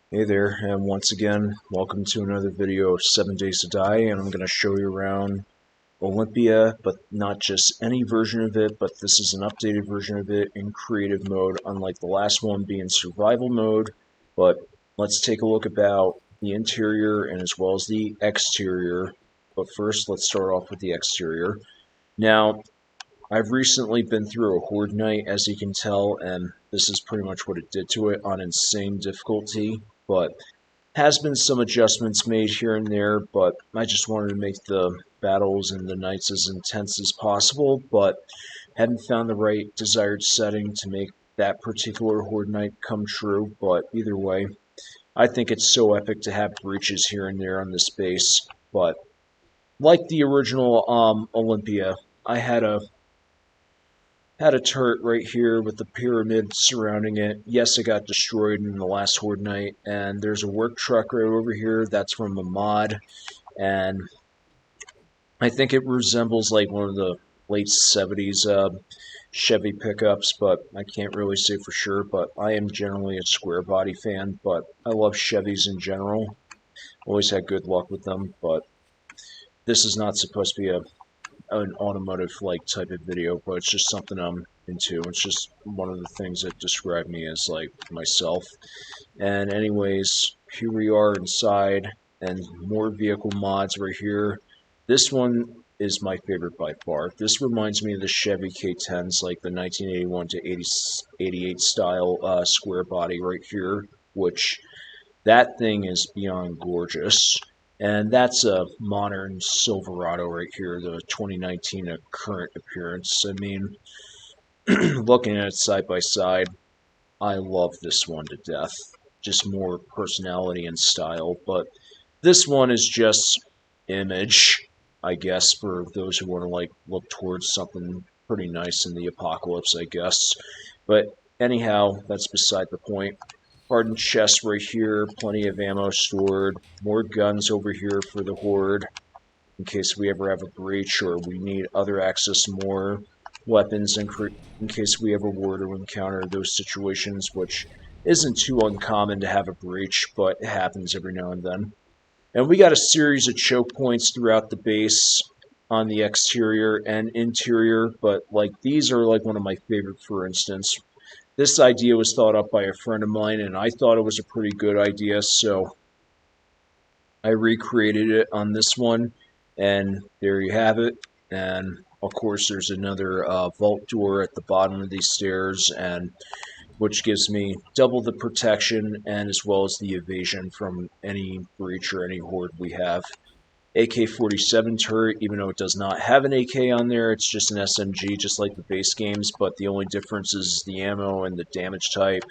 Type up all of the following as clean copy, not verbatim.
Hey there, and once again, welcome to another video of 7 Days to Die, and I'm going to show you around Olympia, but not just any version of it, but this is an updated version of it in creative mode, unlike the last one being survival mode. But let's take a look about the interior and as well as the exterior. But first, let's start off with the exterior. Now, I've recently been through a Horde night, as you can tell, and this is pretty much what it did to it on insane difficulty, but has been some adjustments made here and there, but I just wanted to make the battles and the nights as intense as possible, but hadn't found the right desired setting to make that particular Horde night come true. But either way, I think it's so epic to have breaches here and there on this base. But like the original Olympia, I had a turret right here with the pyramid surrounding it. Yes, it got destroyed in the last Horde night, and there's a work truck right over here. That's from a mod, and I think it resembles like one of the late 70s Chevy pickups, but I can't really say for sure. But I am generally a square body fan, but I love Chevys in general. Always had good luck with them, but this is not supposed to be an automotive like type of video, but it's just something I'm into. It's just one of the things that describe me as like myself. And anyways, here we are inside, and more vehicle mods right here. This one is my favorite by far. This reminds me of the Chevy K10s, like the 1981 to 88 style square body right here, which that thing is beyond gorgeous. And that's a modern Silverado right here, the 2019 current appearance. I mean, looking at it side by side, I love this one to death. Just more personality and style. But this one is just image, I guess, for those who want to like look towards something pretty nice in the apocalypse, I guess. But anyhow, that's beside the point. Hardened chest right here, plenty of ammo stored, more guns over here for the Horde, in case we ever have a breach or we need other access to more weapons in case we ever were to encounter those situations, which isn't too uncommon to have a breach, but it happens every now and then. And we got a series of choke points throughout the base on the exterior and interior, but like these are like one of my favorite, for instance. This idea was thought up by a friend of mine, and I thought it was a pretty good idea, so I recreated it on this one, and there you have it. And of course, there's another vault door at the bottom of these stairs, and which gives me double the protection and as well as the evasion from any breach or any horde we have. AK-47 turret, even though it does not have an AK on there, it's just an SMG, just like the base games, but the only difference is the ammo and the damage type.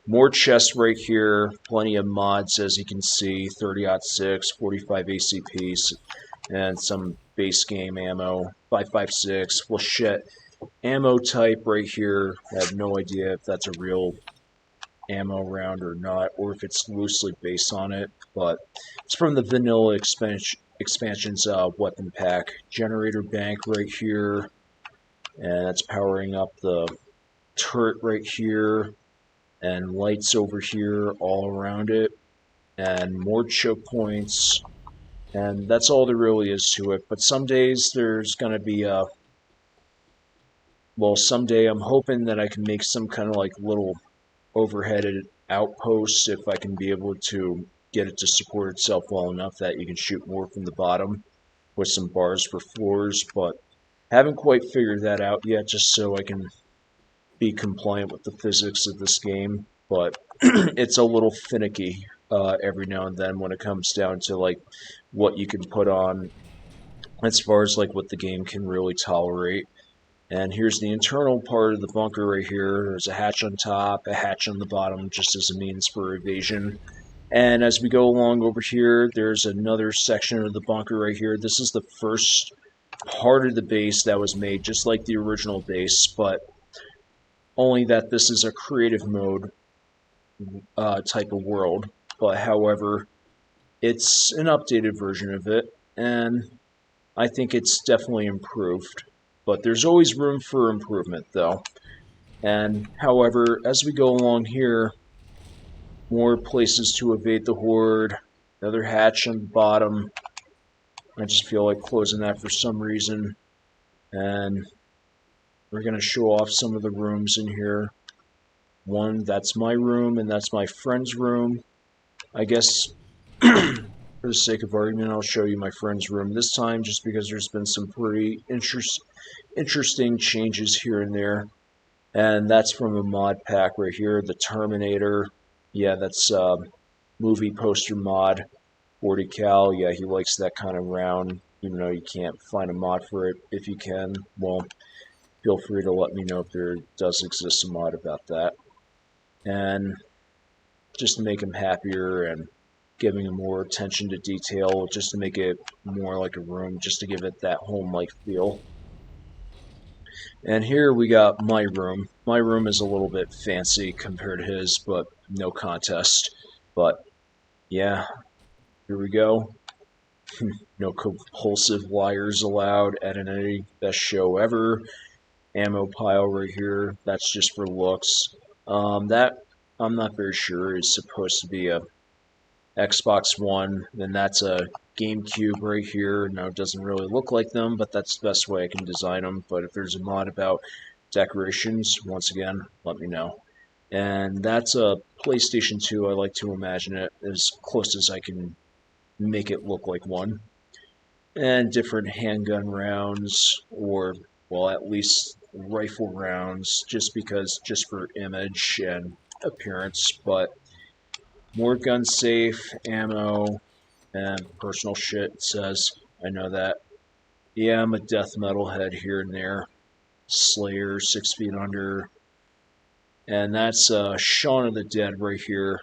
More chests right here, plenty of mods, as you can see, 30-06, 45 ACPs, and some base game ammo, 5.56, well shit. Ammo type right here, I have no idea if that's a real ammo round or not, or if it's loosely based on it, but it's from the vanilla expansion's weapon pack. Generator bank right here, and that's powering up the turret right here, and lights over here all around it, and more choke points, and that's all there really is to it. But some days there's going to be well, someday I'm hoping that I can make some kind of like little overheaded outposts if I can be able to get it to support itself well enough that you can shoot more from the bottom with some bars for floors, but haven't quite figured that out yet, just so I can be compliant with the physics of this game. But it's a little finicky every now and then when it comes down to like what you can put on as far as like what the game can really tolerate. And here's the internal part of the bunker right here. There's a hatch on top, a hatch on the bottom, just as a means for evasion. And as we go along over here, there's another section of the bunker right here. This is the first part of the base that was made just like the original base, but only that this is a creative mode type of world. But however, it's an updated version of it, and I think it's definitely improved. But there's always room for improvement, though. And however, as we go along here, More places to evade the horde. Another hatch on the bottom. I just feel like closing that for some reason. And we're going to show off some of the rooms in here. One, that's my room, and that's my friend's room. I guess, for the sake of argument, I'll show you my friend's room this time, just because there's been some pretty interesting changes here and there. And that's from a mod pack right here, the Terminator. Yeah, that's movie poster mod. 40 cal, yeah, he likes that kind of round, even though you can't find a mod for it. If you can, well, feel free to let me know if there does exist a mod about that. And just to make him happier and giving him more attention to detail, just to make it more like a room, just to give it that home-like feel. And here we got my room. My room is a little bit fancy compared to his, but no contest. But yeah, here we go. No compulsive liars allowed. Editing, best show ever. Ammo pile right here. That's just for looks. That I'm not very sure is supposed to be a Xbox One. Then that's a GameCube right here. Now it doesn't really look like them, but that's the best way I can design them. But if there's a mod about decorations, once again, let me know. And that's a PlayStation 2. I like to imagine it as close as I can make it look like one. And different handgun rounds, or, well, at least rifle rounds, just for image and appearance. But more gun safe, ammo, and personal shit, it says. I know that. Yeah, I'm a death metal head here and there. Slayer, 6 feet under. And that's Shaun of the Dead right here.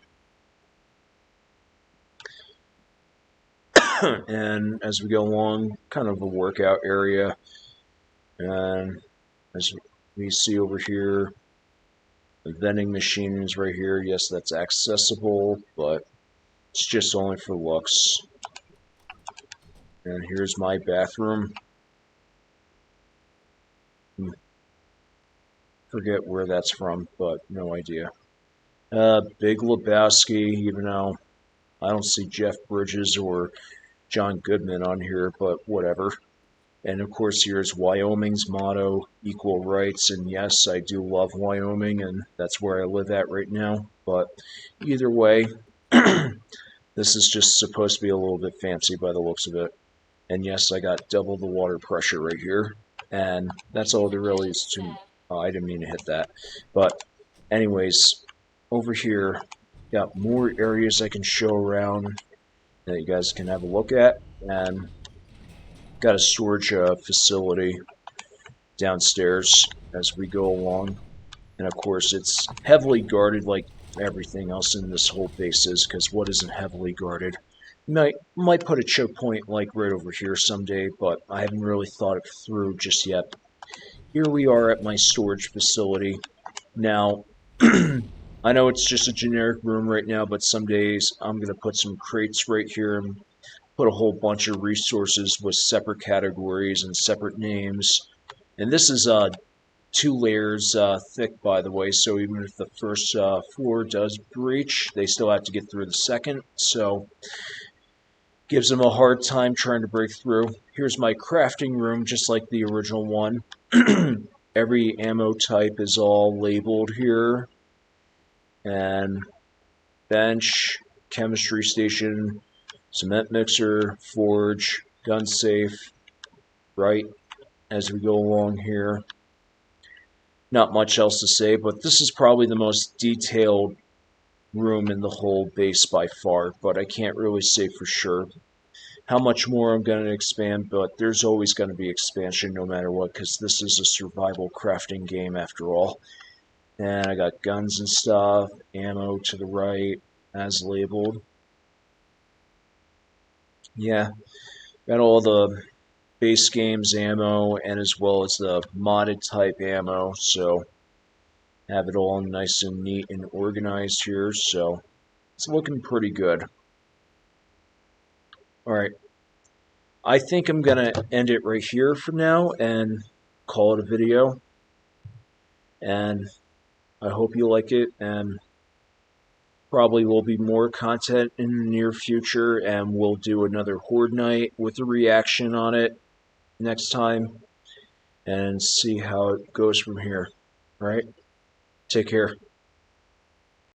And as we go along, kind of a workout area. And as we see over here, the vending machine is right here. Yes, that's accessible, but it's just only for looks. And here's my bathroom. Forget where that's from, but no idea. Big Lebowski, even though I don't see Jeff Bridges or John Goodman on here, but whatever. And of course, here's Wyoming's motto, equal rights. And yes, I do love Wyoming, and that's where I live at right now. But either way, this is just supposed to be a little bit fancy by the looks of it. And yes, I got double the water pressure right here. And that's all there really is to... Oh, I didn't mean to hit that. But anyways, over here, got more areas I can show around that you guys can have a look at. And got a storage facility downstairs as we go along. And of course, it's heavily guarded like everything else in this whole base is, because what isn't heavily guarded? Might put a choke point like right over here someday, but I haven't really thought it through just yet. Here we are at my storage facility. Now, I know it's just a generic room right now, but some days I'm going to put some crates right here and put a whole bunch of resources with separate categories and separate names. And this is 2 layers thick, by the way, so even if the first floor does breach, they still have to get through the second, so gives them a hard time trying to break through. Here's my crafting room, just like the original one. Every ammo type is all labeled here. And bench, chemistry station, cement mixer, forge, gun safe, right, as we go along here. Not much else to say, but this is probably the most detailed room in the whole base by far, but I can't really say for sure how much more I'm going to expand, but there's always going to be expansion no matter what, because this is a survival crafting game after all. And I got guns and stuff, ammo to the right, as labeled. Yeah, got all the base game's ammo, and as well as the modded type ammo, so have it all nice and neat and organized here, so it's looking pretty good. Alright, I think I'm going to end it right here for now and call it a video. And I hope you like it, and Probably will be more content in the near future, and we'll do another Horde Night with a reaction on it next time and see how it goes from here. All right? Take care.